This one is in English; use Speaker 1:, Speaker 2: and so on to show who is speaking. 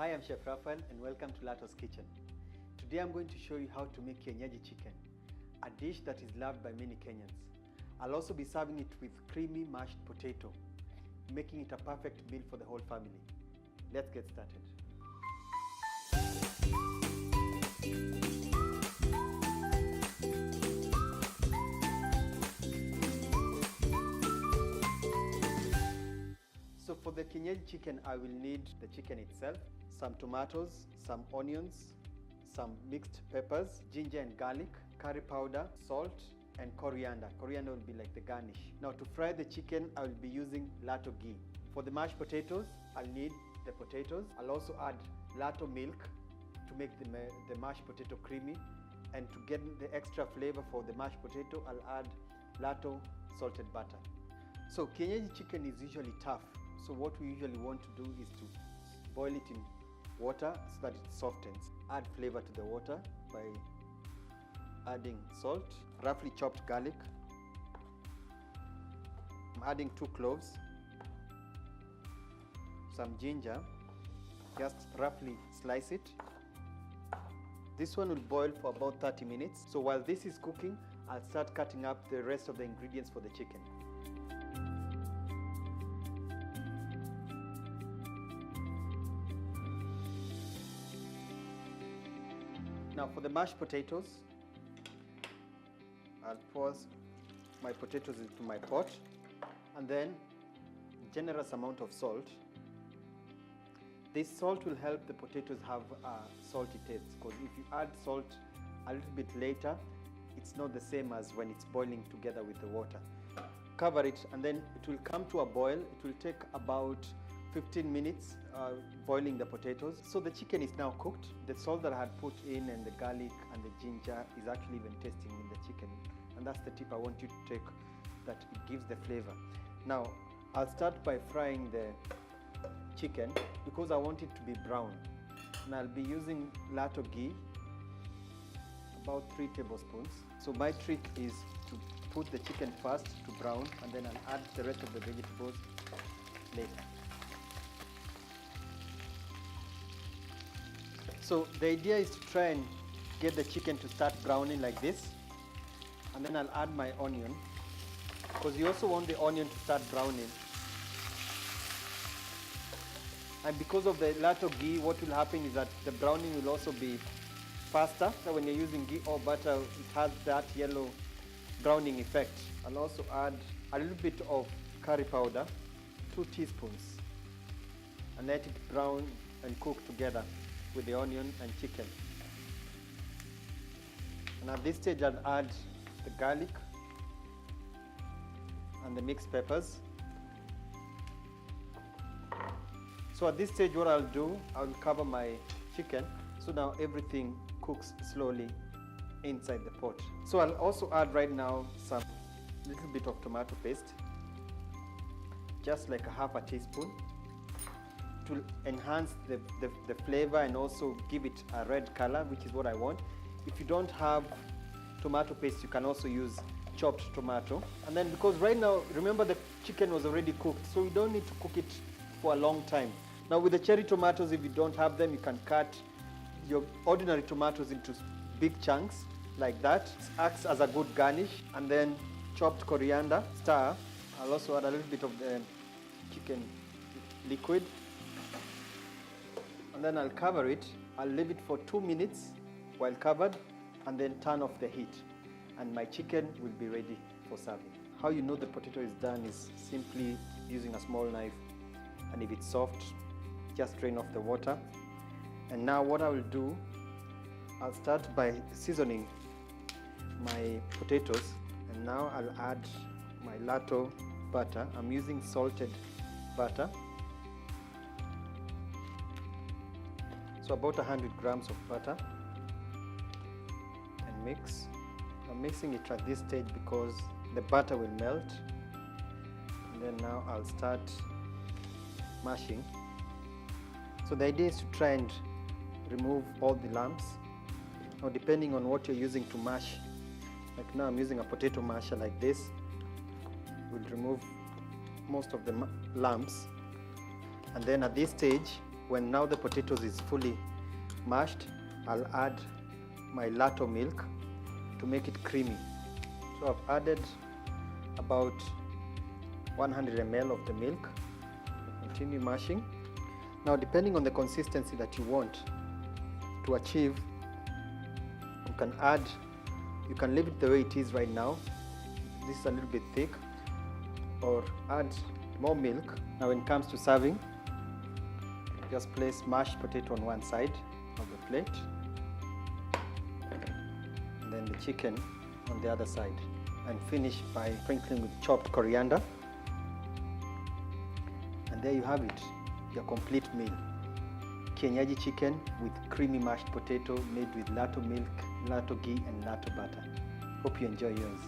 Speaker 1: Hi, I'm Chef Raphael and welcome to Lato's Kitchen. Today I'm going to show you how to make Kienyeji chicken, a dish that is loved by many Kenyans. I'll also be serving it with creamy mashed potato, making it a perfect meal for the whole family. Let's get started. So for the Kenyans chicken, I will need the chicken itself, some tomatoes, some onions, some mixed peppers, ginger and garlic, curry powder, salt, and coriander. Coriander will be like the garnish. Now to fry the chicken, I will be using Lato Ghee. For the mashed potatoes, I'll need the potatoes. I'll also add Lato Milk to make the mashed potato creamy. And to get the extra flavor for the mashed potato, I'll add Lato salted butter. So Kenyans chicken is usually tough. So what we usually want to do is to boil it in water so that it softens. Add flavor to the water by adding salt, roughly chopped garlic. I'm adding 2 cloves, some ginger, just roughly slice it. This one will boil for about 30 minutes. So while this is cooking, I'll start cutting up the rest of the ingredients for the chicken. Now for the mashed potatoes, I'll pour my potatoes into my pot and then generous amount of salt. This salt will help the potatoes have a salty taste, because if you add salt a little bit later, it's not the same as when it's boiling together with the water. Cover it and then it will come to a boil. It will take about 15 minutes boiling the potatoes. So the chicken is now cooked. The salt that I had put in and the garlic and the ginger is actually even tasting in the chicken. And that's the tip I want you to take, that it gives the flavor. Now, I'll start by frying the chicken because I want it to be brown. And I'll be using Lato Ghee, about 3 tablespoons. So my trick is to put the chicken first to brown and then I'll add the rest of the vegetables later. So the idea is to try and get the chicken to start browning like this, and then I'll add my onion, because you also want the onion to start browning. And because of the Lato Ghee, what will happen is that the browning will also be faster. So when you're using ghee or butter, it has that yellow browning effect. I'll also add a little bit of curry powder, 2 teaspoons, and let it brown and cook together with the onion and chicken. And at this stage I'll add the garlic and the mixed peppers. So at this stage what I'll do, I'll cover my chicken so now everything cooks slowly inside the pot. So I'll also add right now some little bit of tomato paste, just like a half a teaspoon, to enhance the flavor and also give it a red color, which is what I want. If you don't have tomato paste, you can also use chopped tomato. And then because right now, remember the chicken was already cooked, so you don't need to cook it for a long time. Now with the cherry tomatoes, if you don't have them, you can cut your ordinary tomatoes into big chunks like that. It acts as a good garnish. And then chopped coriander, star. I'll also add a little bit of the chicken liquid. And then I'll cover it. I'll leave it for 2 minutes while covered and then turn off the heat. And my chicken will be ready for serving. How you know the potato is done is simply using a small knife. And if it's soft, just drain off the water. And now what I will do, I'll start by seasoning my potatoes. And now I'll add my Lato butter. I'm using salted butter. So about 100 grams of butter, and mix. I'm mixing it at this stage because the butter will melt. And then now I'll start mashing. So the idea is to try and remove all the lumps. Now depending on what you're using to mash, like now I'm using a potato masher like this, will remove most of the lumps. And then at this stage, when now the potatoes is fully mashed, I'll add my Lato milk to make it creamy. So I've added about 100 ml of the milk. Continue mashing. Now, depending on the consistency that you want to achieve, you can leave it the way it is right now. This is a little bit thick, or add more milk. Now when it comes to serving, just place mashed potato on one side of the plate, and then the chicken on the other side, and finish by sprinkling with chopped coriander. And there you have it, your complete meal. Kenieji chicken with creamy mashed potato made with Lato milk, Lato Ghee and Lato Butter. Hope you enjoy yours.